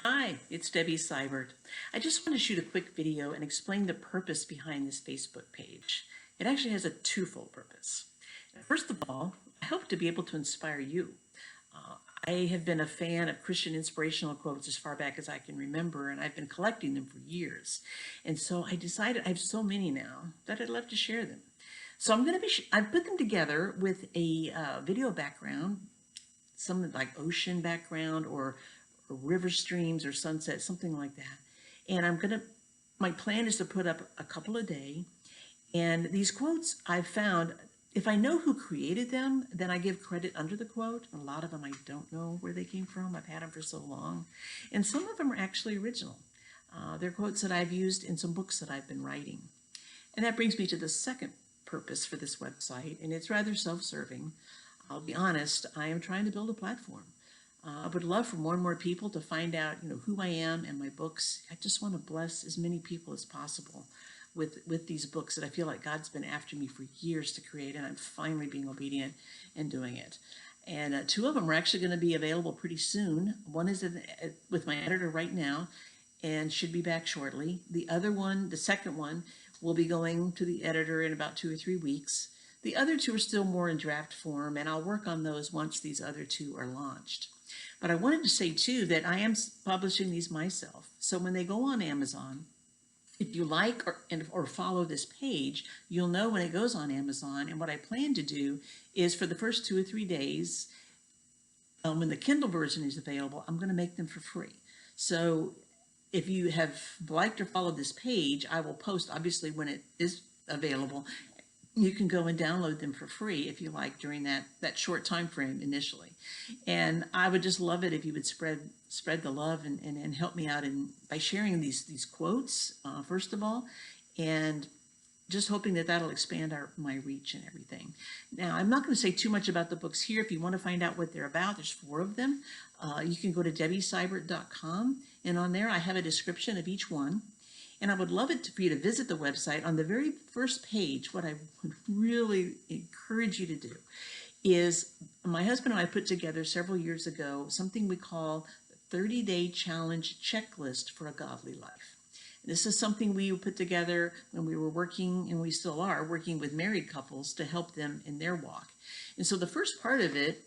Hi, it's Debbie Sibert. I just want to shoot a quick video and explain the purpose behind this Facebook page. It actually has a twofold purpose. First of all, I hope to be able to inspire you. I have been a fan of Christian inspirational quotes as far back as I can remember, and I've been collecting them for years. And so I decided I have so many now that I'd love to share them. So I've put them together with a video background, some like ocean background or river streams or sunsets, something like that. And my plan is to put up a couple a day. And these quotes I've found, if I know who created them, then I give credit under the quote. A lot of them I don't know where they came from. I've had them for so long. And some of them are actually original. They're quotes that I've used in some books that I've been writing. And that brings me to the second purpose for this website, and it's rather self-serving. I'll be honest, I am trying to build a platform. I would love for more and more people to find out, who I am and my books. I just want to bless as many people as possible with these books that I feel like God's been after me for years to create, and I'm finally being obedient and doing it. And two of them are actually going to be available pretty soon. One is with my editor right now and should be back shortly. The other one, the second one, will be going to the editor in about 2 or 3 weeks. The other two are still more in draft form, and I'll work on those once these other two are launched. But I wanted to say, too, that I am publishing these myself. So when they go on Amazon, if you like or follow this page, you'll know when it goes on Amazon. And what I plan to do is for the first 2 or 3 days, when the Kindle version is available, I'm going to make them for free. So if you have liked or followed this page, I will post, obviously, when it is available. You can go and download them for free if you like during that short time frame initially. And I would just love it if you would spread the love and help me out by sharing these quotes, first of all, and just hoping that that'll expand my reach and everything. Now, I'm not going to say too much about the books here. If you want to find out what they're about, there's 4 of them. You can go to debbysibert.com, and on there I have a description of each one. And I would love it for you to visit the website. On the very first page, what I would really encourage you to do is, my husband and I put together several years ago something we call the 30-day challenge checklist for a godly life. And this is something we put together when we were working, and we still are, working with married couples to help them in their walk. And so the first part of it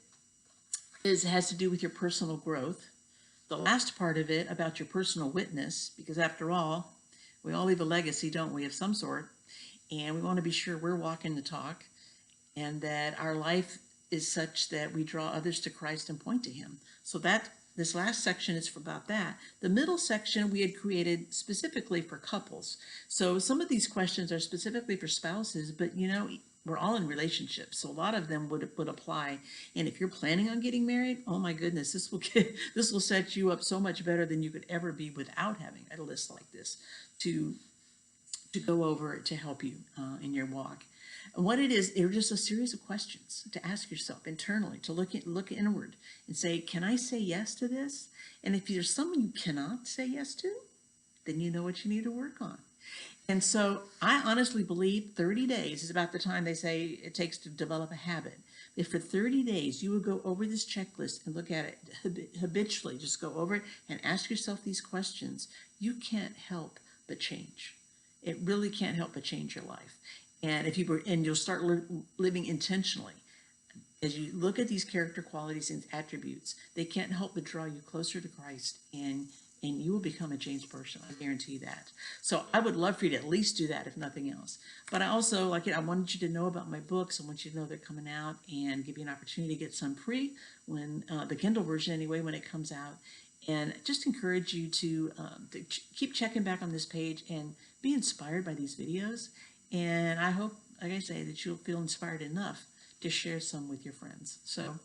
has to do with your personal growth. The last part of it about your personal witness, because after all, we all leave a legacy, don't we, of some sort, and we want to be sure we're walking the talk and that our life is such that we draw others to Christ and point to Him. So this last section is about that. The middle section we had created specifically for couples. So some of these questions are specifically for spouses, but we're all in relationships, so a lot of them would apply. And if you're planning on getting married, oh my goodness, this will set you up so much better than you could ever be without having a list like this to go over to help you in your walk. And what it is, they're just a series of questions to ask yourself internally, to look inward and say, can I say yes to this? And if there's something you cannot say yes to, then you know what you need to work on. And so I honestly believe 30 days is about the time they say it takes to develop a habit. If for 30 days you would go over this checklist and look at it habitually, just go over it and ask yourself these questions, you can't help but change. It really can't help but change your life. And you'll start living intentionally. As you look at these character qualities and attributes, they can't help but draw you closer to Christ, and you will become a changed person. I guarantee that. So I would love for you to at least do that, if nothing else. But I also, I wanted you to know about my books. I want you to know they're coming out, and give you an opportunity to get some free when the Kindle version anyway, when it comes out. And just encourage you to keep checking back on this page and be inspired by these videos. And I hope, like I say, that you'll feel inspired enough to share some with your friends. So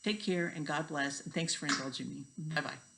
take care, and God bless, and thanks for indulging me. Bye-bye.